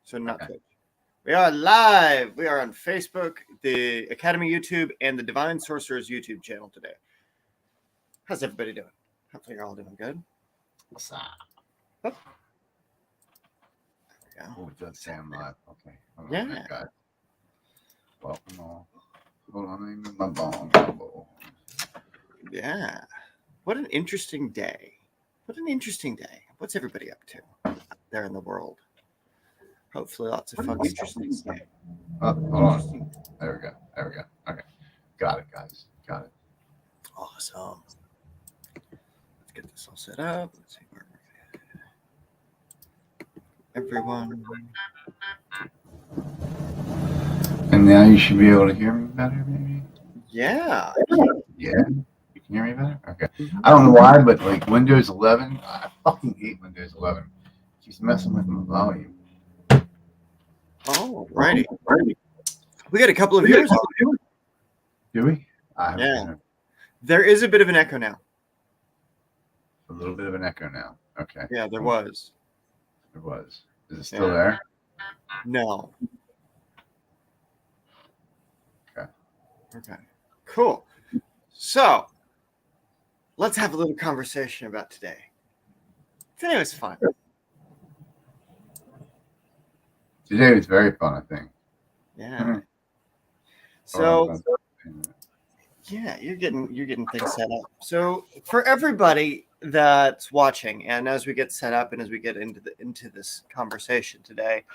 So not Twitch. We are live. We are on Facebook, the Academy YouTube, and the Divine Sorcerers YouTube channel today. How's everybody doing? Hopefully you're all doing good. What's up? Oh. There we go. Oh, it does sound live. Okay. Hold on Yeah. a minute, guys. Welcome all. Hold on, I'm in my bong. Yeah. What an interesting day. What an interesting day. What's everybody up to out there in the world? Hopefully lots of fun. Interesting day. Oh, hold on. There we go. There we go. Okay. Got it, guys. Got it. Awesome. Let's get this all set up. Let's see where we're at. Everyone. And now you should be able to hear me better, maybe? Yeah. Yeah? You can hear me better? Okay. I don't know why, but like Windows 11, I fucking hate Windows 11. She's messing with my volume. Oh, righty. We got a couple of viewers. Do we? Yeah. There is a bit of an echo now. A little bit of an echo now. Okay. Yeah, there was. There was. Is it still there? No. Okay. Okay. Cool. So, let's have a little conversation about today. Today was fun. Today was very fun, I think. Yeah. So, yeah, you're getting things set up. So, for everybody that's watching, and as we get set up and as we get into this conversation today,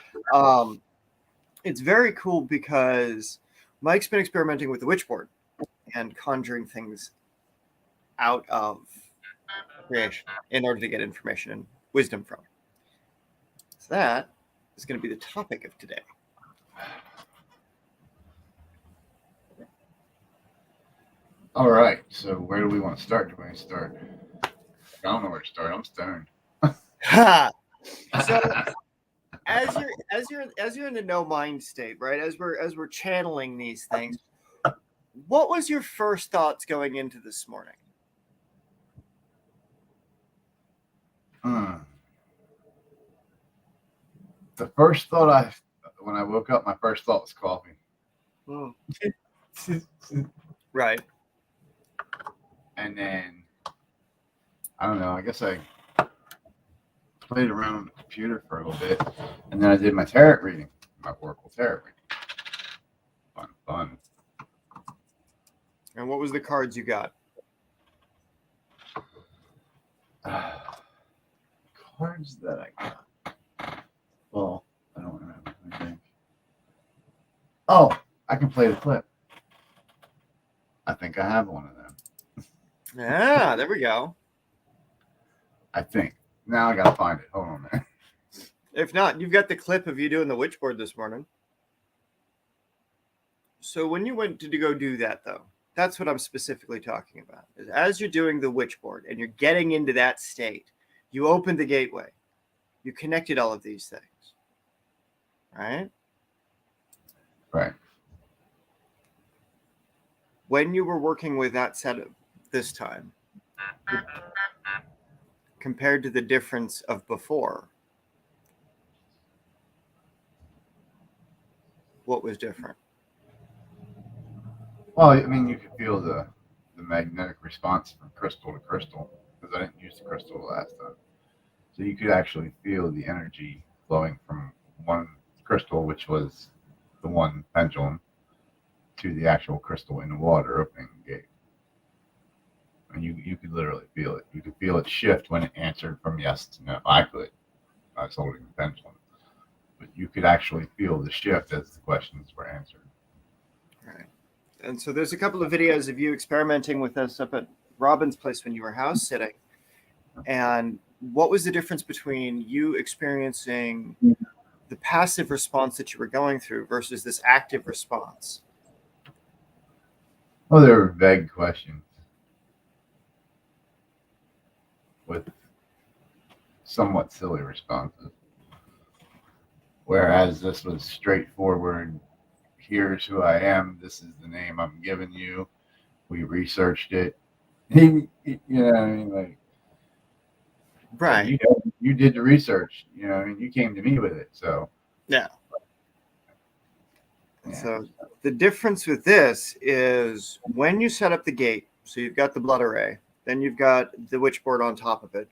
it's very cool because Mike's been experimenting with the witchboard and conjuring things out of creation in order to get information and wisdom from. So that is going to be the topic of today. All right. So where do we want to start? Do we want to start? I don't know where to start. I'm stoned. So as you're in the no mind state, right? As we're channeling these things, what was your first thoughts going into this morning? The first thought when I woke up, my first thought was coffee. Right. And then I don't know. I guess I played around on the computer for a little bit, and then I did my tarot reading, my Oracle tarot reading. Fun. And what was the cards you got? Cards that I got. Well, I don't remember. I think. Oh, I can play the clip. I think I have one of them. Yeah, there we go. I think. Now I gotta find it. Hold on a minute. If not, you've got the clip of you doing the witchboard this morning. So when you went to go do that, though, that's what I'm specifically talking about. Is as you're doing the witchboard and you're getting into that state, you opened the gateway. You connected all of these things. Right? Right. When you were working with that setup this time, compared to the difference of before, what was different? Well, I mean, you could feel the magnetic response from crystal to crystal, because I didn't use the crystal last time. So you could actually feel the energy flowing from one crystal, which was the one pendulum, to the actual crystal in the water opening the gate. And you could literally feel it. You could feel it shift when it answered from yes to no. I could. I was holding the pendulum. But you could actually feel the shift as the questions were answered. Right. And so there's a couple of videos of you experimenting with us up at Robin's place when you were house sitting. And what was the difference between you experiencing the passive response that you were going through versus this active response? Well, there were vague questions with somewhat silly responses. Whereas this was straightforward. Here's who I am. This is the name I'm giving you. We researched it. You know what I mean? Like, right. You did the research. You know what I mean? You came to me with it. So Yeah. So the difference with this is when you set up the gate, so you've got the blood array, then you've got the witchboard on top of it.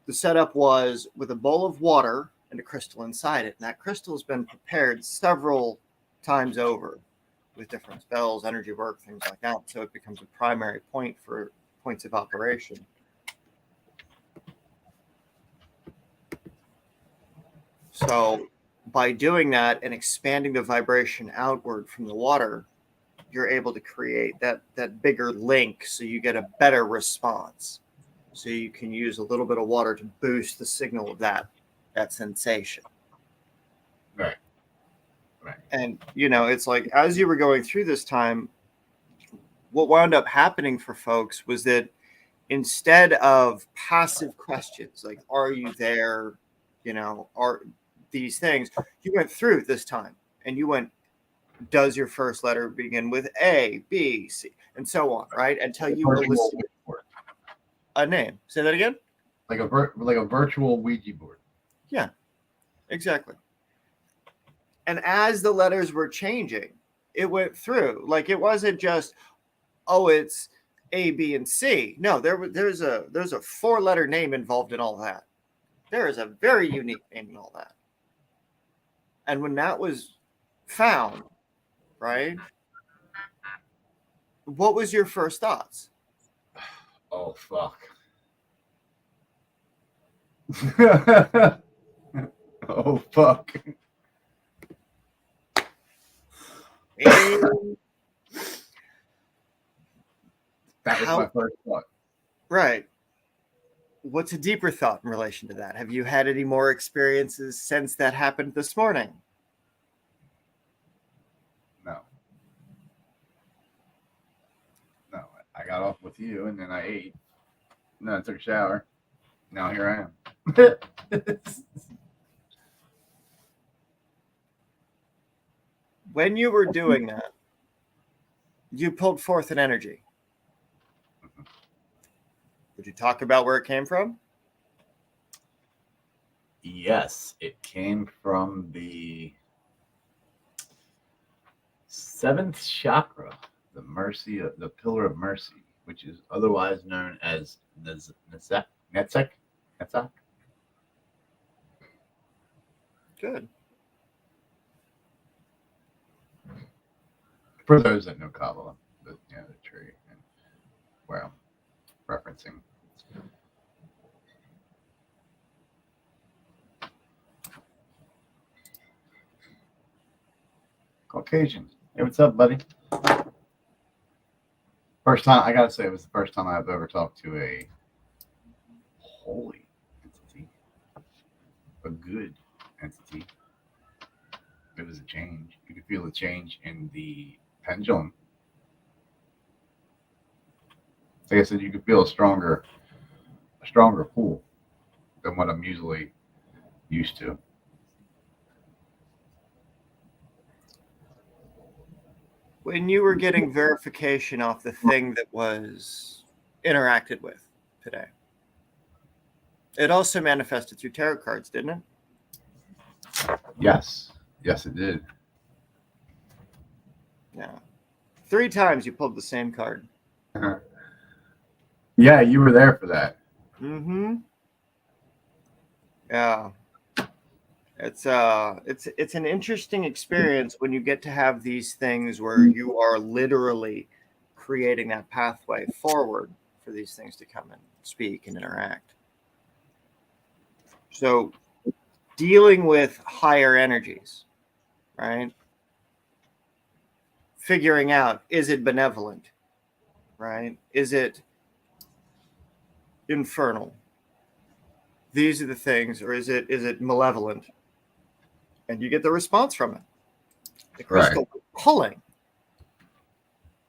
The setup was with a bowl of water and a crystal inside it. And that crystal has been prepared several times over with different spells, energy work, things like that. So it becomes a primary point for points of operation. So by doing that and expanding the vibration outward from the water, you're able to create that bigger link so you get a better response. So you can use a little bit of water to boost the signal of that sensation. Right. And, it's like as you were going through this time, what wound up happening for folks was that instead of passive questions like, are you there? Are these things, you went through this time and you went, does your first letter begin with A, B, C, and so on, right? Until you elicit a name. Say that again? Like a virtual Ouija board. Yeah, exactly. And as the letters were changing, it went through. Like it wasn't just, oh, it's A, B, and C. No, there's a 4-letter name involved in all that. There is a very unique name in all that. And when that was found, right? What was your first thoughts? Oh, fuck. Oh, fuck. That was my first thought. Right. What's a deeper thought in relation to that? Have you had any more experiences since that happened this morning? No. I got off with you, and then I ate. And then I took a shower. Now here I am. When you were doing that, you pulled forth an energy. Would you talk about where it came from? Yes, it came from the 7th chakra, the pillar of mercy, which is otherwise known as Netzach. Good. For those that know Kabbalah, the tree and where I'm referencing. Caucasian. Hey, what's up, buddy? First time, I gotta say, it was the first time I've ever talked to a holy entity, a good entity. It was a change. You could feel the change in the pendulum. Like I said, you could feel a stronger pull than what I'm usually used to. When you were getting verification off the thing that was interacted with today, it also manifested through tarot cards, didn't it? Yes, it did. Yeah. 3 times you pulled the same card. Yeah, you were there for that. Mm-hmm. Yeah. It's an interesting experience when you get to have these things where you are literally creating that pathway forward for these things to come and speak and interact. So dealing with higher energies, right? Figuring out, is it benevolent, right? Is it infernal? These are the things, or is it malevolent? And you get the response from it. The crystal pulling,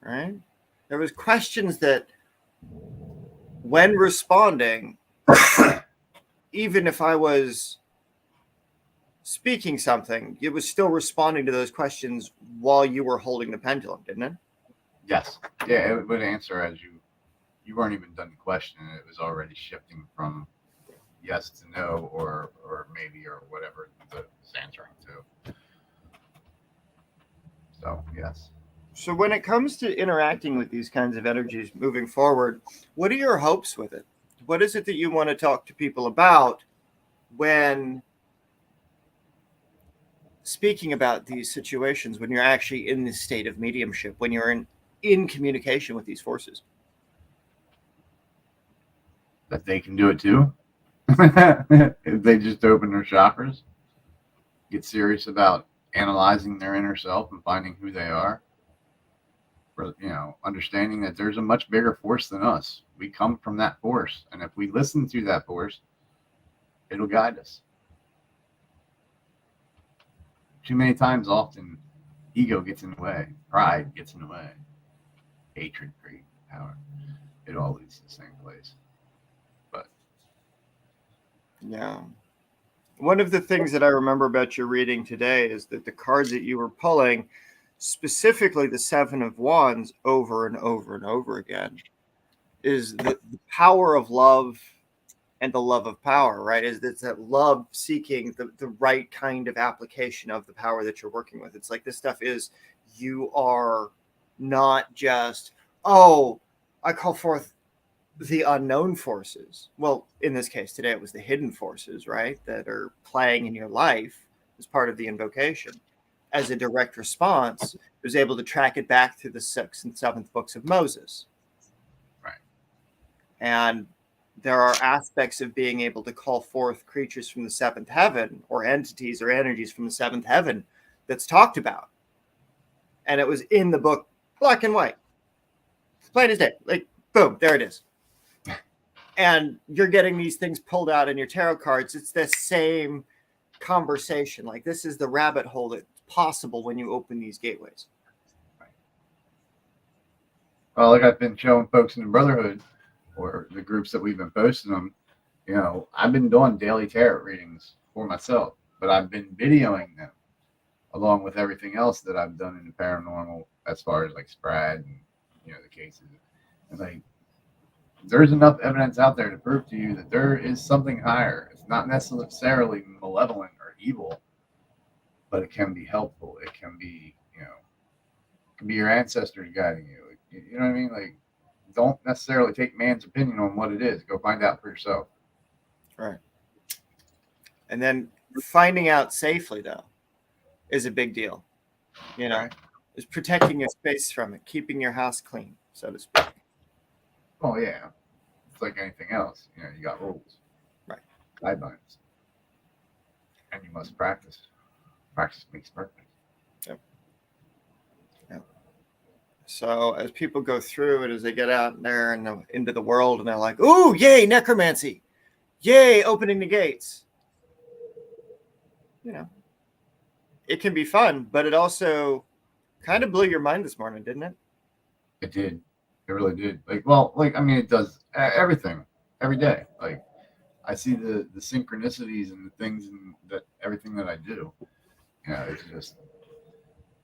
right? There was questions that when responding, even if I was speaking something, it was still responding to those questions while you were holding the pendulum, didn't it? Yes. Yeah, it would answer as you weren't even done the question, and it was already shifting from yes to no or maybe or whatever the is answering to. So yes. So when it comes to interacting with these kinds of energies moving forward, what are your hopes with it? What is it that you want to talk to people about when speaking about these situations, when you're actually in this state of mediumship, when you're in communication with these forces? That they can do it too. If they just open their chakras, get serious about analyzing their inner self and finding who they are. For, understanding that there's a much bigger force than us. We come from that force, and if we listen to that force, it'll guide us. Too many times, often, ego gets in the way, pride gets in the way, hatred, greed, power. It all leads to the same place. But Yeah. One of the things that I remember about your reading today is that the cards that you were pulling, specifically the Seven of Wands, over and over and over again, is the power of love and the love of power, right? Is it's that love seeking the right kind of application of the power that you're working with. It's like this stuff is, you are not just, oh, I call forth the unknown forces. Well, in this case today, it was the hidden forces, right? That are playing in your life as part of the invocation. As a direct response, was able to track it back through the 6th and 7th books of Moses. right. And there are aspects of being able to call forth creatures from the 7th heaven or entities or energies from the 7th heaven that's talked about. And it was in the book, black and white. It's plain as day. Like, boom, there it is. And you're getting these things pulled out in your tarot cards. It's the same conversation. Like, this is the rabbit hole that's possible when you open these gateways. Well, like I've been showing folks in the Brotherhood or the groups that we've been posting them, I've been doing daily tarot readings for myself, but I've been videoing them along with everything else that I've done in the paranormal as far as like Sprad and, the cases. And like, there's enough evidence out there to prove to you that there is something higher. It's not necessarily malevolent or evil, but it can be helpful. It can be, it can be your ancestors guiding you. You know what I mean? Like, don't necessarily take man's opinion on what it is. Go find out for yourself. Right. And then finding out safely, though, is a big deal. Right. Is protecting your space from it, keeping your house clean, so to speak. Oh yeah, it's like anything else. You got rules, Right, guidelines, and you must practice. Practice makes perfect. Yep. Yep. So as people go through it, as they get out there and into the world, and they're like, "Ooh, yay, necromancy! Yay, opening the gates!" It can be fun, but it also kind of blew your mind this morning, didn't it? It did. It really did. I mean, it does everything every day. Like, I see the synchronicities and the things and that everything that I do. It's just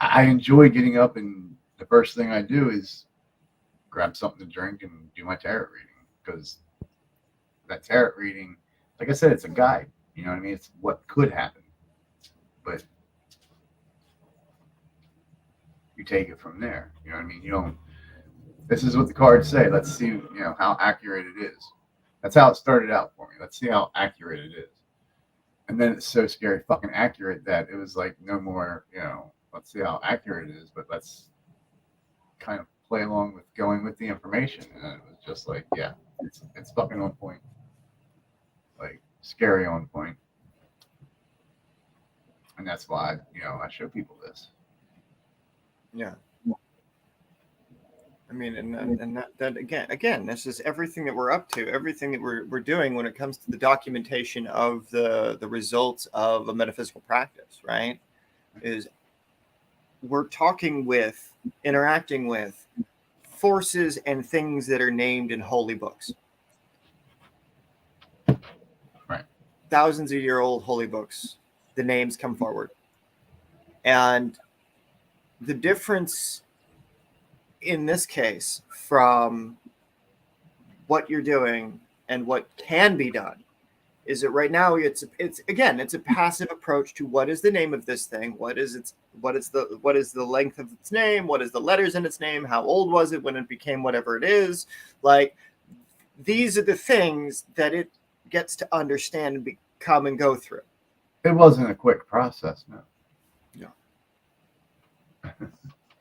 I enjoy getting up and the first thing I do is grab something to drink and do my tarot reading because that tarot reading, like I said, it's a guide. You know what I mean? It's what could happen, but you take it from there. You know what I mean? You don't. This is what the cards say. Let's see, how accurate it is. That's how it started out for me. Let's see how accurate it is. And then it's so scary fucking accurate that it was like no more, let's see how accurate it is, but let's kind of play along with going with the information. And it was just like, yeah, it's fucking on point. Like, scary on point. And that's why, I show people this. Yeah. I mean, and that again, this is everything that we're up to, everything that we're doing when it comes to the documentation of the results of a metaphysical practice, right? Is we're interacting with forces and things that are named in holy books. Right. Thousands of year old holy books, the names come forward. And the difference in this case from what you're doing and what can be done Is it right now? It's again, it's a passive approach to what is the name of this thing? What is the length of its name? What is the letters in its name? How old was it when it became whatever it is? Like, these are the things that it gets to understand and become and go through. It wasn't a quick process, no. Yeah.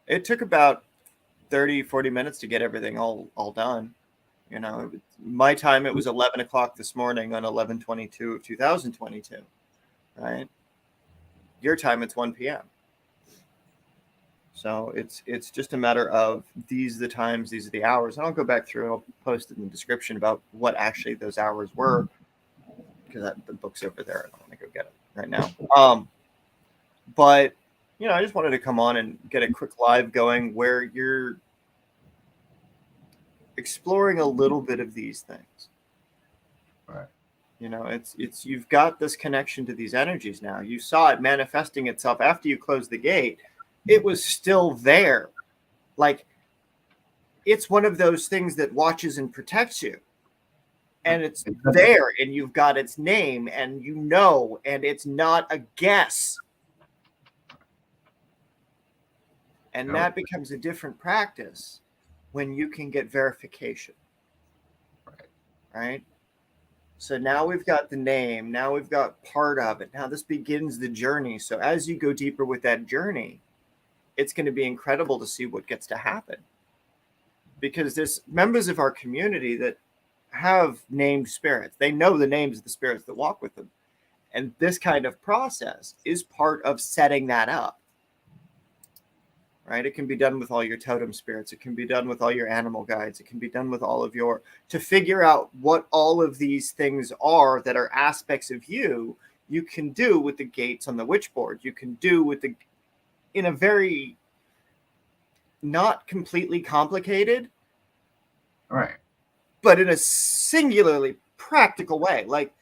It took about 30, 40 minutes to get everything all done. You know, my time, it was 11 o'clock this morning on 11/22 of 2022, right? Your time, it's 1 p.m. So it's just a matter of these are the times, these are the hours. And I'll go back through and I'll post it in the description about what actually those hours were, because the book's over there. I don't want to go get it right now. But, you know, I just wanted to come on and get a quick live going where you're exploring a little bit of these things. Right. You know, it's you've got this connection to these energies now. You saw it manifesting itself after you closed the gate. It was still there. Like, it's one of those things that watches and protects you. And it's there, and you've got its name, and you know, and it's not a guess. And that becomes a different practice when you can get verification. Right? So now we've got the name. Now we've got part of it. Now this begins the journey. So as you go deeper with that journey, it's going to be incredible to see what gets to happen. Because there's members of our community that have named spirits. They know the names of the spirits that walk with them. And this kind of process is part of setting that up. Right? It can be done with all your totem spirits. It can be done with all your animal guides. It can be done with all of your, to figure out what all of these things are that are aspects of you, you can do with the gates on the witch board. You can do with the, in a very not completely complicated, right, but in a singularly practical way. Like,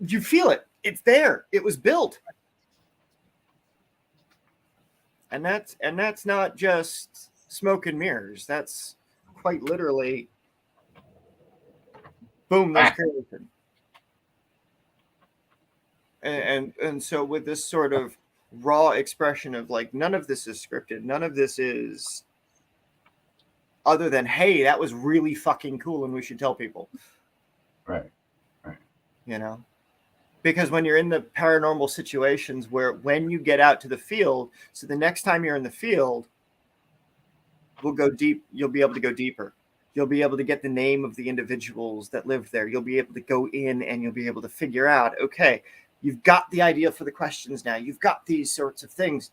you feel it. It's there. It was built. And that's not just smoke and mirrors. That's quite literally, boom, there's creation. And so with this sort of raw expression of, like, none of this is scripted. None of this is other than, hey, that was really fucking cool and we should tell people. Right. You know? Because when you're in the paranormal situations where when you get out to the field, so the next time you're in the field, we'll go deep. You'll be able to go deeper. You'll be able to get the name of the individuals that lived there. You'll be able to go in and you'll be able to figure out, okay, you've got the idea for the questions now. You've got these sorts of things.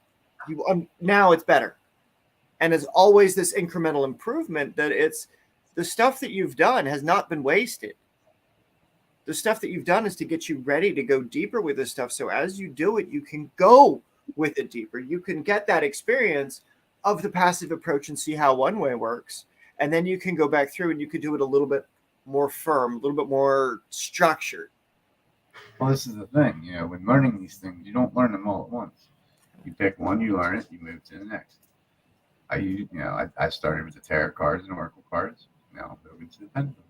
Now it's better. And it's always this incremental improvement that it's the stuff that you've done has not been wasted. The stuff that you've done is to get you ready to go deeper with this stuff. So as you do it, you can go with it deeper. You can get that experience of the passive approach and see how one way works. And then you can go back through and you can do it a little bit more firm, a little bit more structured. Well, this is the thing, you know, when learning these things, you don't learn them all at once. You pick one, you learn it, you move to the next. I started with the tarot cards and oracle cards. Now I'm moving to the pendulum.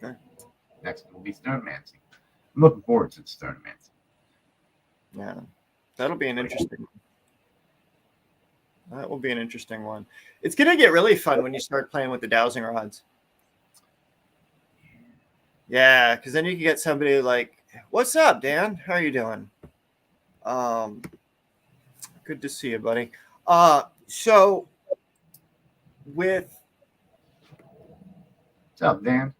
Okay. Next will be stonemancy. I'm looking forward to the stonemancy. Yeah, that'll be an interesting one. That will be an interesting one. It's going to get really fun when you start playing with the dowsing rods. Yeah, because then you can get somebody like, what's up, Dan? How are you doing? Good to see you, buddy. So with... What's up, Dan?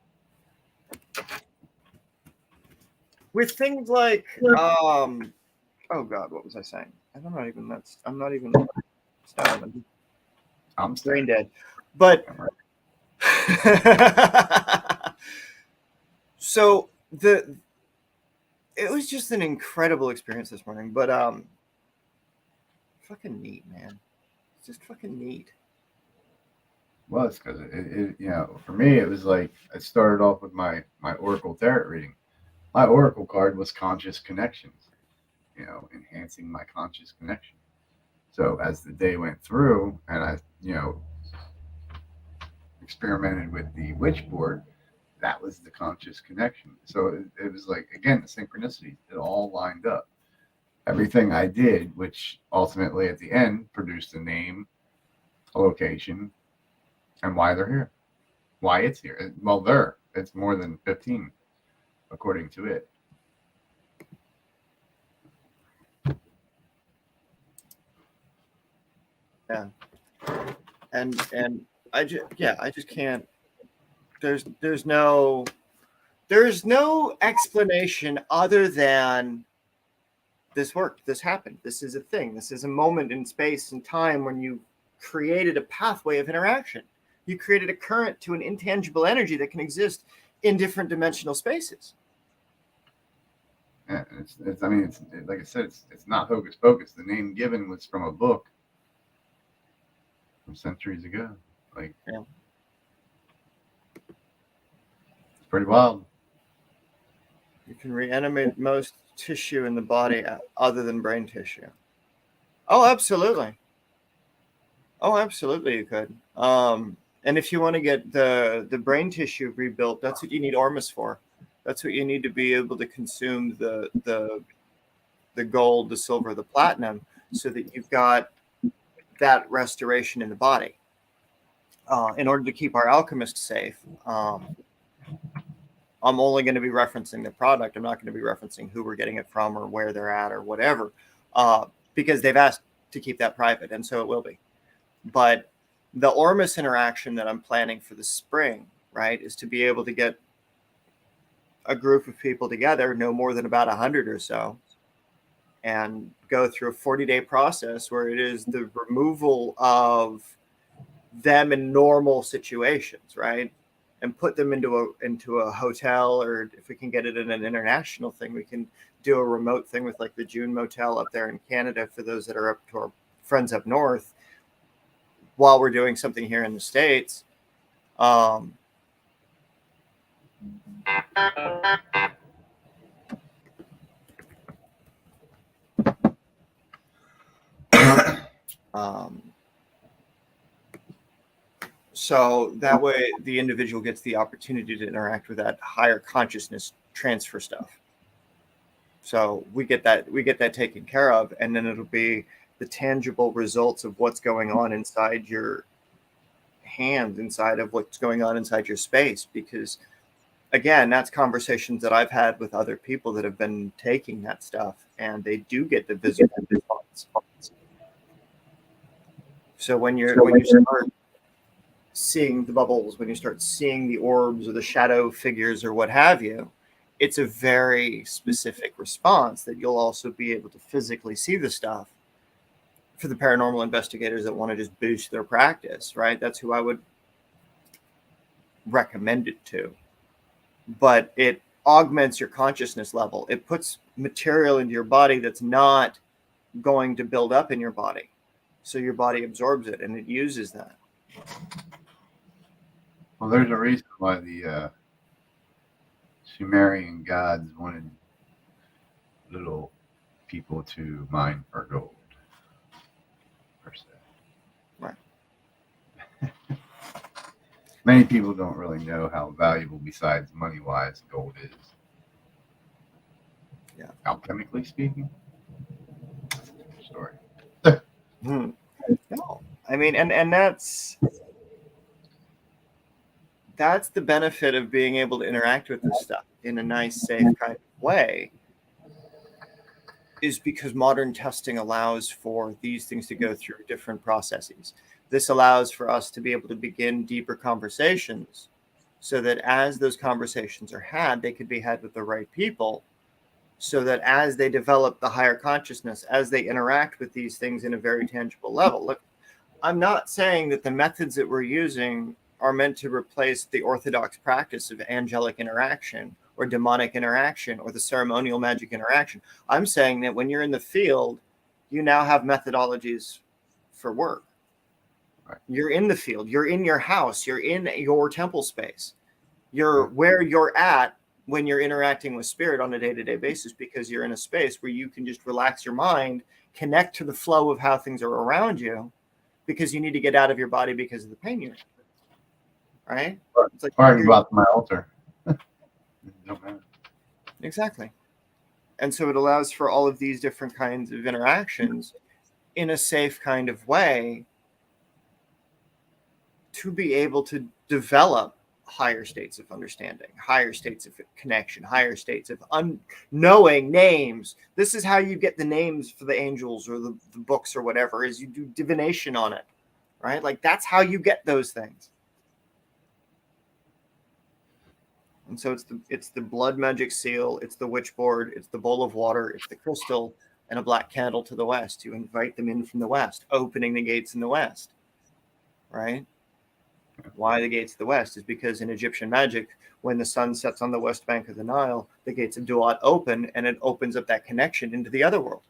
With things like, oh God, what was I saying? I'm not even stoned. I'm brain dead. But so it was just an incredible experience this morning. But fucking neat, man. It's just fucking neat. Well, it's because it you know, for me it was like I started off with my oracle tarot reading. My oracle card was conscious connections, you know, enhancing my conscious connection. So as the day went through and I, you know, experimented with the witch board, that was the conscious connection. So it was like, again, the synchronicity, it all lined up. Everything I did, which ultimately at the end produced a name, a location, and why they're here, why it's here. Well, it's more than 15, according to it. Yeah. And I just can't. There's no explanation other than this worked, this happened, this is a thing, this is a moment in space and time when you created a pathway of interaction. You created a current to an intangible energy that can exist in different dimensional spaces. Yeah, it's like I said, it's not hocus pocus. The name given was from a book from centuries ago. Like, yeah. It's pretty wild. You can reanimate most tissue in the body other than brain tissue. Oh, absolutely. Oh, absolutely, you could. And if you want to get the brain tissue rebuilt, that's what you need Ormus for. That's what you need to be able to consume the gold, the silver, the platinum, so that you've got that restoration in the body. In order to keep our alchemists safe, I'm only going to be referencing the product. I'm not going to be referencing who we're getting it from or where they're at or whatever, because they've asked to keep that private, and so it will be. But the Ormus interaction that I'm planning for the spring, right, is to be able to get a group of people together, no more than about 100 or so, and go through a 40-day process where it is the removal of them in normal situations, right? And put them into a hotel, or if we can get it in an international thing, we can do a remote thing with like the June Motel up there in Canada for those that are up to our friends up north, while we're doing something here in the States. So that way the individual gets the opportunity to interact with that higher consciousness transfer stuff. So we get that taken care of, and then it'll be the tangible results of what's going on inside your hand, inside of what's going on inside your space. Because again, that's conversations that I've had with other people that have been taking that stuff, and they do get the visible response. So when you start seeing the bubbles, when you start seeing the orbs or the shadow figures or what have you, it's a very specific response that you'll also be able to physically see the stuff. For the paranormal investigators that want to just boost their practice, right? That's who I would recommend it to. But it augments your consciousness level. It puts material into your body that's not going to build up in your body. So your body absorbs it and it uses that. Well, there's a reason why the Sumerian gods wanted little people to mine for gold, per se. Right. Many people don't really know how valuable, besides money-wise, gold is. Yeah. Alchemically speaking, that's a different story. No, I mean, and that's the benefit of being able to interact with this stuff in a nice, safe kind of way, is because modern testing allows for these things to go through different processes. This allows for us to be able to begin deeper conversations, so that as those conversations are had, they could be had with the right people, so that as they develop the higher consciousness, as they interact with these things in a very tangible level. Look, I'm not saying that the methods that we're using are meant to replace the orthodox practice of angelic interaction or demonic interaction or the ceremonial magic interaction. I'm saying that when you're in the field, you now have methodologies for work. Right. You're in the field, you're in your house, you're in your temple space, you're where you're at when you're interacting with spirit on a day-to-day basis, because you're in a space where you can just relax your mind, connect to the flow of how things are around you, because you need to get out of your body because of the pain you're in. Right? It's like, or I can go out to my altar. No matter. Exactly. And so it allows for all of these different kinds of interactions in a safe kind of way to be able to develop higher states of understanding, higher states of connection, higher states of knowing names. This is how you get the names for the angels or the books or whatever, is you do divination on it, right? Like that's how you get those things. And so it's the blood magic seal, it's the witchboard, it's the bowl of water, it's the crystal, and a black candle to the west to invite them in from the west, opening the gates in the west, right? Why the gates of the west is because in Egyptian magic, when the sun sets on the west bank of the Nile, the gates of Duat open, and it opens up that connection into the other world.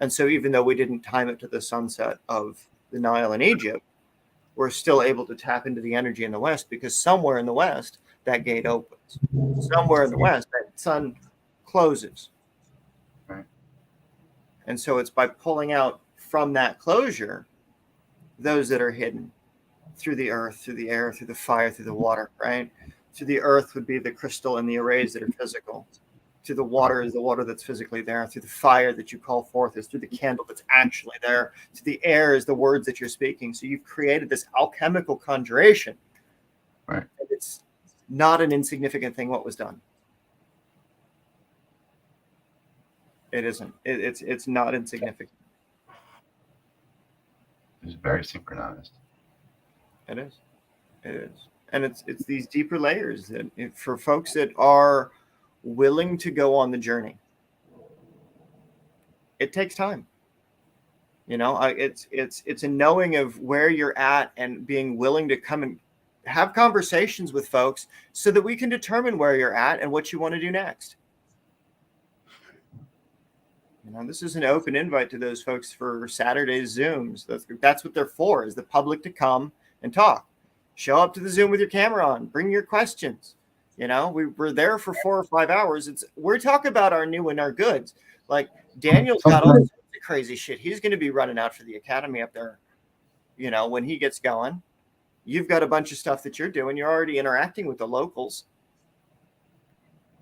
And so even though we didn't time it to the sunset of the Nile in Egypt, we're still able to tap into the energy in the west, because somewhere in the west that gate opens. Somewhere in the west that sun closes. Right. And so it's by pulling out from that closure those that are hidden through the earth, through the air, through the fire, through the water, right? Through the earth would be the crystal and the arrays that are physical. Through the water is the water that's physically there. Through the fire that you call forth is through the candle that's actually there. To the air is the words that you're speaking. So you've created this alchemical conjuration. Right. And it's not an insignificant thing what was done. It isn't. It's not insignificant. It's very synchronized. It is. It is. And it's these deeper layers that for folks that are willing to go on the journey, it takes time. You know, it's a knowing of where you're at and being willing to come and have conversations with folks so that we can determine where you're at and what you want to do next. You know, this is an open invite to those folks for Saturday's Zooms. That's what they're for, is the public to come and talk. Show up to the Zoom with your camera on. Bring your questions. You know, we're there for 4 or 5 hours. We're talking about our new and our goods. Like Daniel's got all sorts of crazy shit. He's going to be running out for the academy up there. You know, when he gets going, you've got a bunch of stuff that you're doing. You're already interacting with the locals.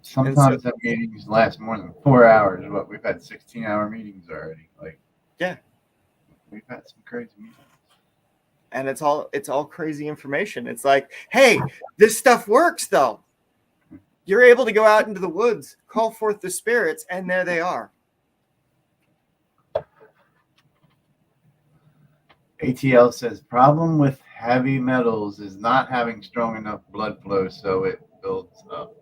Sometimes that meetings last more than 4 hours. What, we've had 16-hour meetings already. Like, yeah, we've had some crazy meetings. And it's all crazy information. It's like, hey, this stuff works though. You're able to go out into the woods, call forth the spirits, and there they are. ATL says, problem with heavy metals is not having strong enough blood flow, so it builds up.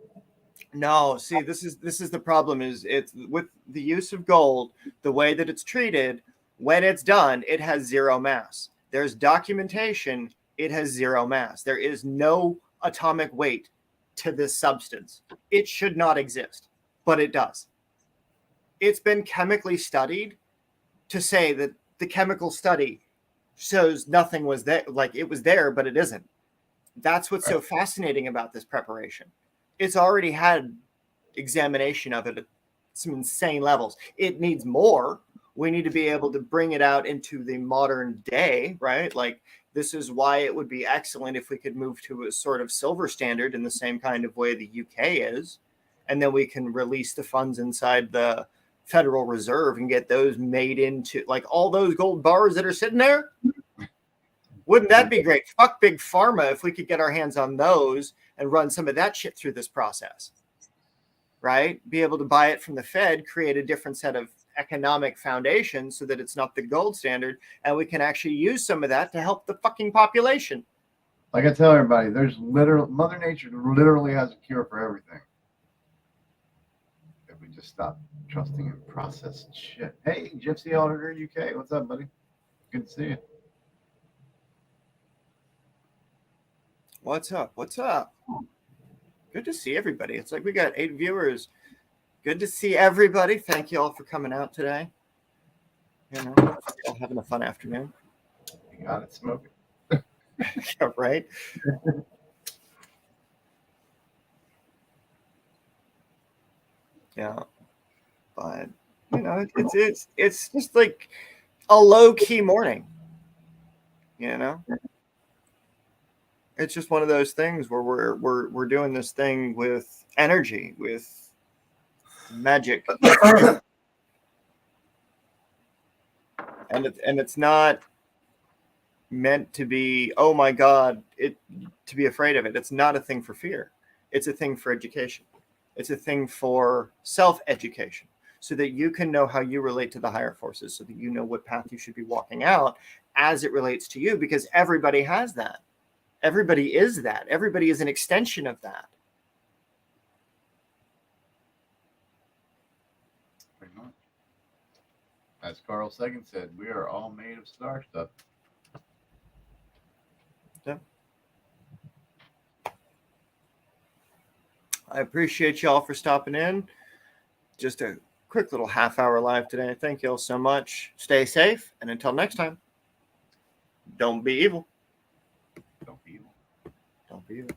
No, see, this is the problem. Is it's with the use of gold, the way that it's treated, when it's done, it has zero mass. There's documentation, it has zero mass. There is no atomic weight to this substance. It should not exist, but it does. It's been chemically studied to say that the chemical study shows nothing was there, like it was there, but it isn't. That's what's so fascinating about this preparation. It's already had examination of it at some insane levels. It needs more. We need to be able to bring it out into the modern day, right? Like, this is why it would be excellent if we could move to a sort of silver standard in the same kind of way the UK is. And then we can release the funds inside the Federal Reserve and get those made into, like, all those gold bars that are sitting there. Wouldn't that be great? Fuck Big Pharma if we could get our hands on those and run some of that shit through this process, right? Be able to buy it from the Fed, create a different set of economic foundation so that it's not the gold standard, and we can actually use some of that to help the fucking population. Like I tell everybody, there's Mother Nature literally has a cure for everything. If we just stop trusting in processed shit. Hey, Gypsy Auditor UK, what's up, buddy? Good to see you. What's up? What's up? Good to see everybody. It's like we got 8 viewers. Good to see everybody. Thank you all for coming out today. You know, all having a fun afternoon. You got it smoking. Yeah, right? Yeah. But, you know, it's just like a low-key morning. You know? It's just one of those things where we're doing this thing with energy, with magic. And it's not meant to be, oh my God, to be afraid of it. It's not a thing for fear. It's a thing for education. It's a thing for self-education, so that you can know how you relate to the higher forces, so that you know what path you should be walking out as it relates to you, because everybody has that. Everybody is that. Everybody is an extension of that. Pretty much. As Carl Sagan said, we are all made of star stuff. Yeah. I appreciate y'all for stopping in. Just a quick little half-hour live today. Thank you all so much. Stay safe, and until next time, don't be evil. Don't be evil. Don't be evil.